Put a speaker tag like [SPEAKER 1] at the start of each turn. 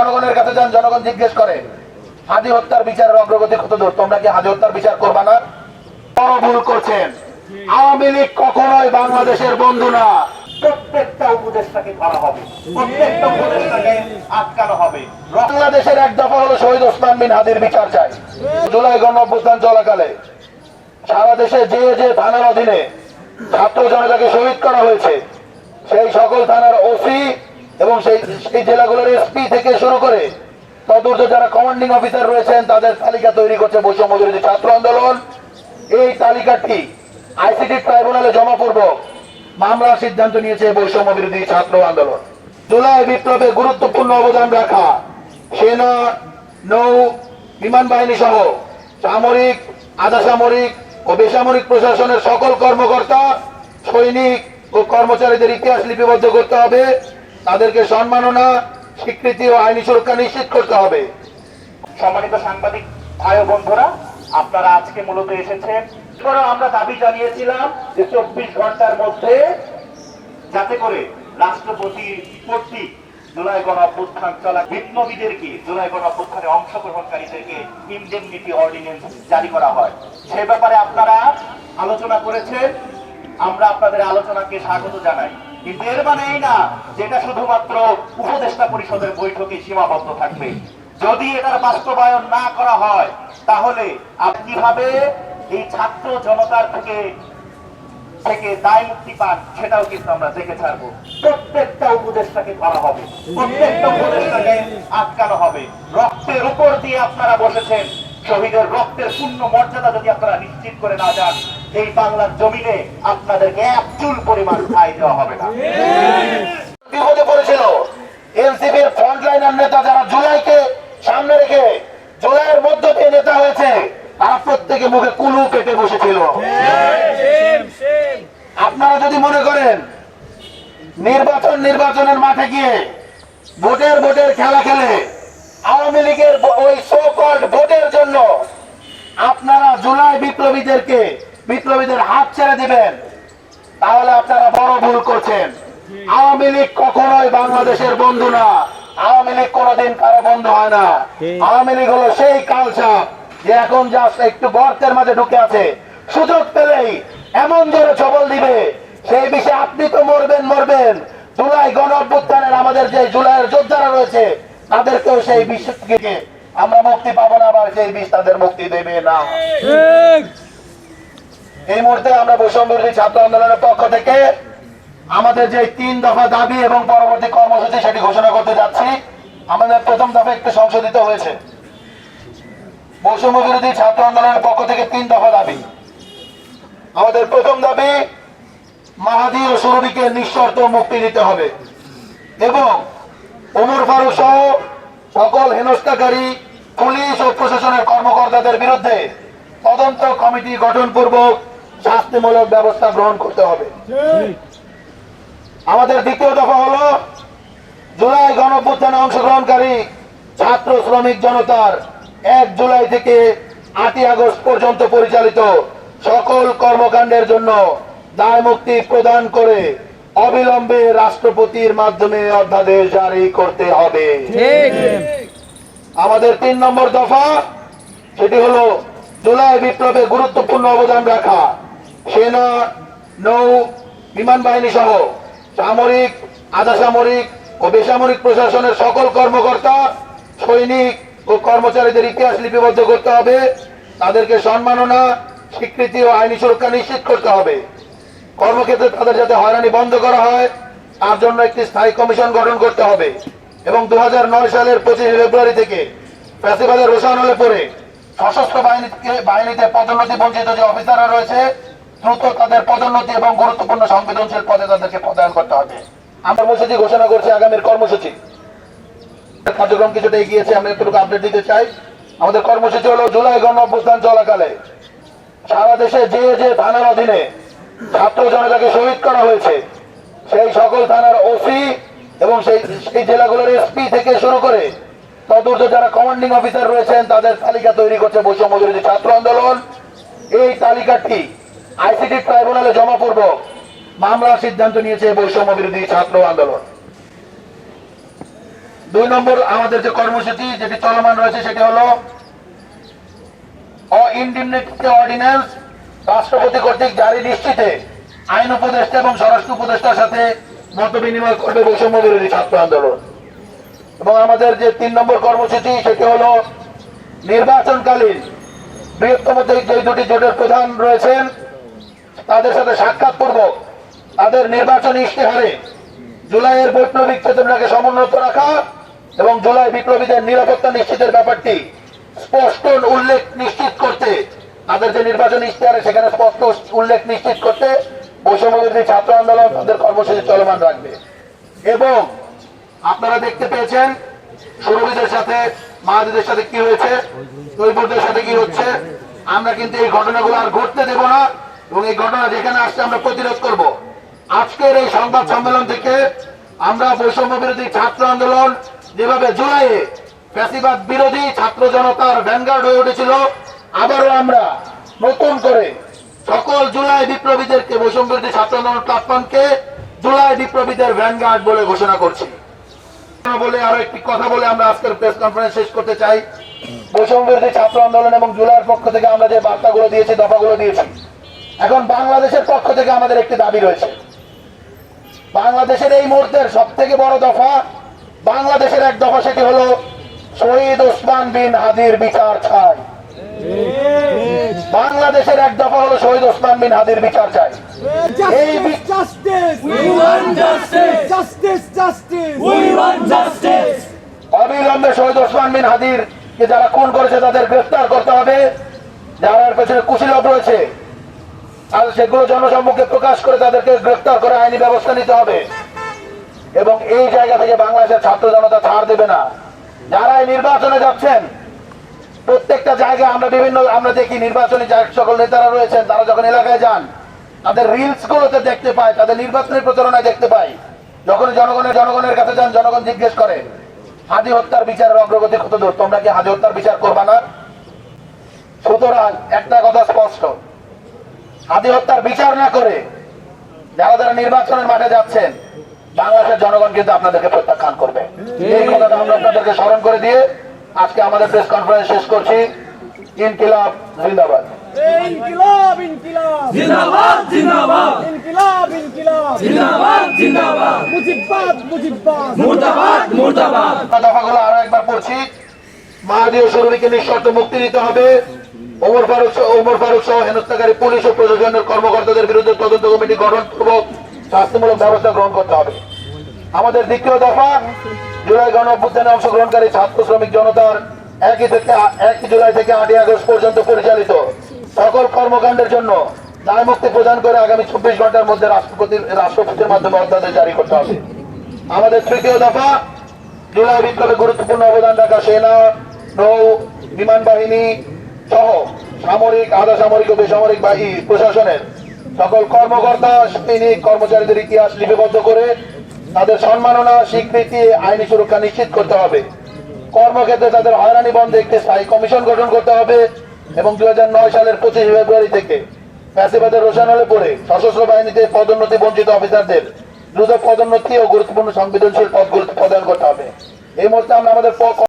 [SPEAKER 1] জনগণের কাছে যান, জনগণ জিজ্ঞেস করে হাদি হত্যার বিচারের অগ্রগতি কত দূর। তোমরা কি হাদি হত্যার বিচার করবা না? বড় ভুল করছেন। আওয়ামী লীগ কখনোই বাংলাদেশের বন্ধু না। প্রত্যেকটা উপদেষ্টাকে ধরা হবে, প্রত্যেকটা উপদেষ্টাকে আটকানো হবে। বাংলাদেশের এক দফা হলো শহীদ ওসমান বিন হাদির বিচার চাই। জুলাই গণঅভ্যুত্থান চলাকালে সারা দেশে যে যে থানার অধীনে ছাত্র জনতাকে শহীদ করা হয়েছে, সেই সকল থানার ওসি এবং সেই জেলাগুলোর এসপি থেকে শুরু করে তদূর্ধ্ব যারা কমান্ডিং অফিসার রয়েছেন তাদের তালিকা তৈরি করছে বৈষম্য বিরোধী ছাত্র আন্দোলন। এই তালিকাটি আইসিটি ট্রাইব্যুনালে জমাপূর্বক মামলার সিদ্ধান্ত নিয়েছে বৈষম্য বিরোধী ছাত্র আন্দোলন। জুলাই বিপ্লবে গুরুত্বপূর্ণ অবদান রাখা সেনা, নৌ, বিমান বাহিনী সহ সামরিক, আধা সামরিক ও বেসামরিক প্রশাসনের সকল কর্মকর্তা, সৈনিক ও কর্মচারীদের ইতিহাস লিপিবদ্ধ করতে হবে। তাদেরকে সম্মাননা, স্বীকৃতি ও আইনি সুরক্ষা নিশ্চিত করতে হবে। সম্মানিত সাংবাদিক ভাই ও বন্ধুরা, আপনারা আজকে মূলত এসেছেন, আমরা দাবি জানিয়েছিলাম যে 24 ঘন্টার মধ্যে যাতে করে রাষ্ট্রপতি কর্তৃক জুলাই গণঅভ্যুত্থান চলা বিপ্লবীদেরকে, জুলাই গণঅভ্যুত্থানে অংশগ্রহণকারীদেরকে ইনডেমনিটি অর্ডিন্যান্স জারি করা হয়। সে ব্যাপারে আপনারা আলোচনা করেছেন, আমরা আপনাদের আলোচনাকে স্বাগত জানাই। কিন্তু এর মানে এই না যেটা শুধুমাত্র উপদেষ্টা পরিষদের বৈঠকে সীমাবদ্ধ থাকবে। যদি এটার বাস্তবায়ন না করা হয় তাহলে আপনি কিভাবে এই ছাত্র জনতার থেকে দায় মুক্তি পান সেটাও কিন্তু আমরা দেখে ছাড়বো। প্রত্যেকটা উপদেষ্টাকে ধরা হবে, প্রত্যেকটা উপদেষ্টাকে আটকানো হবে। রক্তের উপর দিয়ে আপনারা বসেছেন, শহীদের রক্তের পূর্ণ মর্যাদা যদি আপনারা নিশ্চিত করে না যান, এই বাংলার জমিনে আপনাদেরকে এক চুল পরিমাণ ঠাঁই দেওয়া হবে না। বিপদে পড়েছিল এনসিপির ফ্রন্টলাইনার নেতা যারা জুলাইকে সামনে রেখে জুলাইয়ের মধ্য দিয়ে নেতা হয়েছে, তারা প্রত্যেকে মুখে কুলু পেটে বসেছিল। আপনারা যদি মনে করেন নির্বাচনের মাঠে গিয়ে ভোটের খেলা খেলে আওয়ামী লীগের ওই সো কল্ড ভোটের জন্য আপনারা জুলাই বিপ্লবীদের হাত ছেড়ে দিবেন, তাহলে আপনারা বড় ভুল করছেন। আওয়ামী লীগ কখনোই বাংলাদেশের বন্ধু না। আওয়ামী লীগ কোনোদিন কারো বন্ধু হয় না। আওয়ামী লীগ হলো সেই কালসাপ যে এখন জাস্ট একটু গর্তের মাঝে ঢুকে আছে, সুযোগ পেলেই এমন জোরে ছবল দিবে, সেই বিষয়ে আপনি তো মরবেন। জুলাই গণঅভ্যুত্থানের আমাদের যে জুলাইয়ের যোদ্ধারা রয়েছে তাদেরকেও সেই বিষ থেকে আমরা মুক্তি পাবো না, আবার সেই বিষ তাদের মুক্তি দেবে না। এই মুহূর্তে আমরা বৈষম্য বিরোধী ছাত্র আন্দোলনের পক্ষ থেকে আমাদের যে 3 দফা দাবি এবং পরবর্তী কর্মসূচি সেটি ঘোষণা করতে যাচ্ছি। আমাদের প্রথম দফা একটু সংশোধিত হয়েছে। বৈষম্য বিরোধী ছাত্র আন্দোলনের পক্ষ থেকে 3 দফা দাবি। আমাদের প্রথম দাবি, মাহাদি ও সুরভিকে নিঃশর্ত মুক্তি দিতে হবে এবং ওমর ফারুক সহ সকল হেনস্থাকারী পুলিশ ও প্রশাসনের কর্মকর্তাদের বিরুদ্ধে তদন্ত কমিটি গঠনপূর্বক শাস্তিমূলক ব্যবস্থা গ্রহণ করতে হবে। আমাদের দ্বিতীয় দফা হলো জুলাই গণঅভ্যুত্থানে অংশগ্রহণকারী ছাত্র শ্রমিক জনতার 1 জুলাই থেকে 8 আগস্ট পর্যন্ত পরিচালিত সকল কর্মকাণ্ডের জন্য দায় মুক্তি প্রদান করে অবিলম্বে রাষ্ট্রপতির মাধ্যমে অধ্যাদেশ জারি করতে হবে। আমাদের 3 নম্বর দফা, সেটি হলো জুলাই বিপ্লবে গুরুত্বপূর্ণ অবদান রাখা সেনা, নৌ, বিমান বাহিনী সহ সামরিক, আধা সামরিক ও বেসামরিক প্রশাসনের সকল কর্মকর্তা, সৈনিক ও কর্মচারীদের ইতিহাস লিপিবদ্ধ করতে হবে। তাদেরকে সম্মাননা, স্বীকৃতি ও আইনি সুরক্ষা নিশ্চিত করতে হবে। কর্মক্ষেত্রে তাদের যাতে হয়রানি বন্ধ করা হয় তার জন্য একটি স্থায়ী কমিশন গঠন করতে হবে এবং 2009 সালের 25 ফেব্রুয়ারি থেকে ফ্যাসিবাদের রোশান হলে পরে সশস্ত্র বাহিনীতে পদোন্নতি বঞ্চিত যে অফিসাররা রয়েছে দ্রুত তাদের পদোন্নতি এবং গুরুত্বপূর্ণ সংবেদনশীল পদে তাদেরকে পদায়ন করতে হবে। আমরা কর্মসূচি ঘোষণা করছি, আগামীর কর্মসূচি কার্যক্রম কিছুটা এগিয়েছে, আমি একটু আপডেট দিতে চাই। আমাদের কর্মসূচি হলো জুলাই গণঅভ্যুত্থান চলাকালে সারা দেশে যে যে থানার অধীনে ছাত্র জনতাকে শহীদ করা হয়েছে, সেই সকল থানার ওসি এবং সেই জেলাগুলোর এসপি থেকে শুরু করে তদূর্ধ্ব যারা কমান্ডিং অফিসার রয়েছেন তাদের তালিকা তৈরি করছে বৈষম্য বিরোধী ছাত্র আন্দোলন। এই তালিকাটি আইসিটি ট্রাইব্যুনালে জমাপূর্বক মামলার সিদ্ধান্ত নিয়েছে বৈষম্য বিরোধী ছাত্র আন্দোলন। 2 নম্বর আমাদের যে কর্মসূচি যেটি চলমান রয়েছে সেটি হলো ইনডিমনিটি অর্ডিন্যান্স রাষ্ট্রপতি কর্তৃক জারি নিশ্চিতে আইন উপদেষ্টা এবং স্বরাষ্ট্র উপদেষ্টার সাথে মত বিনিময় করবে বৈষম্য বিরোধী ছাত্র আন্দোলন। এবং আমাদের যে 3 নম্বর কর্মসূচি সেটি হলো নির্বাচনকালীন বৃহত্তম যে 2টি জোটের প্রধান রয়েছেন তাদের সাথে সাক্ষাৎ পূর্বক তাদের নির্বাচনী ইশতেহারে জুলাইয়ের বৈপ্লবিক চেতনাকে সমুন্নত রাখা এবং জুলাই বিপ্লবীদের নিরাপত্তা নিশ্চিতের ব্যাপারটি স্পষ্ট উল্লেখ নিশ্চিত করতে তাদের যে নির্বাচনী ইশতেহারে সেখানে স্পষ্ট উল্লেখ নিশ্চিত করতে বৈষম্য বিরোধী ছাত্র আন্দোলন তাদের কর্মসূচি চলমান রাখবে। এবং আপনারা দেখতে পেয়েছেন সুরভীদের সাথে মাহাদিদের সাথে কি হয়েছে, তৈবুরদের সাথে কি হচ্ছে। আমরা কিন্তু এই ঘটনাগুলো আর ঘটতে দেব না এবং এই ঘটনা যেখানে আসছে আমরা প্রতিরোধ করব। আজকের এই সংবাদ সম্মেলন থেকে আমরা বৈষম্য বিরোধী ছাত্র আন্দোলন যেভাবে জুলাইয়ে ফ্যাসিবাদ বিরোধী ছাত্র জনতার ভ্যানগার্ড হয়ে উঠেছিল, আবারও আমরা নতুন করে সকল জুলাই বিপ্লবীদেরকে বৈষম্য বিরোধী ছাত্র আন্দোলন প্ল্যাটফর্মকে জুলাই বিপ্লবীদের ভ্যানগার্ড বলে ঘোষণা করছি। বলে আরো একটি কথা বলে আমরা আজকের প্রেস কনফারেন্স শেষ করতে চাই। বৈষম্য বিরোধী ছাত্র আন্দোলন এবং জুলাইয়ের পক্ষ থেকে আমরা যে বার্তাগুলো দিয়েছি, দফাগুলো দিয়েছি, এখন বাংলাদেশের পক্ষ থেকে আমাদের একটি দাবি রয়েছে। বাংলাদেশের এই মুহূর্তের সব থেকে বড় দফা, বাংলাদেশের এক দফা, সেটি হলো শহীদ ওসমান বিন হাদির বিচার চাই। বাংলাদেশের এক দফা হলো শহীদ ওসমান বিন হাদির বিচার চাই। অবিলম্বে শহীদ ওসমান বিন হাদির কে যারা খুন করেছে তাদের গ্রেফতার করতে হবে। যারা এর পেছনে কুশীলভ রয়েছে আর সেগুলো জনসম্মুখে প্রকাশ করে তাদেরকে গ্রেফতার করে আইনি ব্যবস্থা নিতে হবে। এবং এই জায়গা থেকে বাংলাদেশের ছাত্র জনতা ছাড় দেবে না। যারা এই নির্বাচনে যাচ্ছেন, প্রত্যেকটা জায়গায় আমরা দেখি নির্বাচনী সকল নেতারা রয়েছেন, তারা যখন এলাকায় যান তাদের রিলস গুলোতে দেখতে পাই, তাদের নির্বাচনী প্রচারণায় দেখতে পাই, যখন জনগণের কাছে যান জনগণ জিজ্ঞেস করে হাদি হত্যার বিচারের অগ্রগতি কত দূর, তোমরা কি হাদি হত্যার বিচার করবা না? সুতরাং একটা কথা স্পষ্ট, হাদি হত্যার বিচার না করে যারা নির্বাচনের মাঠে যাচ্ছেন বাংলাদেশের জনগণ কিন্তু আপনাদেরকে প্রত্যাখ্যান করবে। এই কথাটা আমরা আপনাদেরকে স্মরণ করে দিয়ে আজকে আমাদের প্রেস কনফারেন্স শেষ করছি। ইনকিলাব জিন্দাবাদ।
[SPEAKER 2] ইনকিলাব ইনকিলাব
[SPEAKER 3] জিন্দাবাদ জিন্দাবাদ
[SPEAKER 2] ইনকিলাব ইনকিলাব
[SPEAKER 3] জিন্দাবাদ জিন্দাবাদ
[SPEAKER 2] মুজিববাদ মুজিববাদ
[SPEAKER 3] মুর্দাবাদ মুর্দাবাদ।
[SPEAKER 1] দফাগুলো আরো একবার পড়ছি। মাহাদি ও সুরভীকে নিঃশর্ত মুক্তি দিতে হবে। ওমর ফারুক সহ হেনস্থাকারী পুলিশ ও প্রশাসনের কর্মকর্তাদের বিরুদ্ধে তদন্ত কমিটি গঠনপূর্বক শাস্তিমূলক ব্যবস্থা গ্রহণ করতে হবে। আমাদের দ্বিতীয় দফা, জুলাই গণ অভ্যুত্থানে অংশগ্রহণকারী ছাত্র শ্রমিক জনতার 1 জুলাই থেকে 8 আগস্ট পর্যন্ত পরিচালিত সকল কর্মকাণ্ডের জন্য দায় মুক্তি প্রদান করে আগামী 24 ঘন্টার মধ্যে রাষ্ট্রপতির মাধ্যমে অধ্যাদেশ জারি করতে হবে। আমাদের তৃতীয় দফা, জুলাই বিপ্লবে গুরুত্বপূর্ণ অবদান রাখা সেনা, নৌ, বিমান বাহিনী সহ সামরিক, আধা সামরিক ও বেসামরিক বাহিনী প্রশাসনের সকল কর্মকর্তা, সৈনিক, কর্মচারীদের ইতিহাস লিপিবদ্ধ করে তাদের সম্মাননা, স্বীকৃতি, আইনি সুরক্ষা নিশ্চিত করতে হবে। কর্মক্ষেত্রে তাদের হয়রানি বন্ধে একটি স্থায়ী কমিশন গঠন করতে হবে এবং 2009 সালের 25 ফেব্রুয়ারি থেকে ফ্যাসিবাদের রোশানলে পড়ে সশস্ত্র বাহিনীতে পদোন্নতি বঞ্চিত অফিসারদের দ্রুত পদোন্নতি ও গুরুত্বপূর্ণ সংবেদনশীল পদগুলো প্রদান করতে হবে। এই মুহূর্তে আমরা আমাদের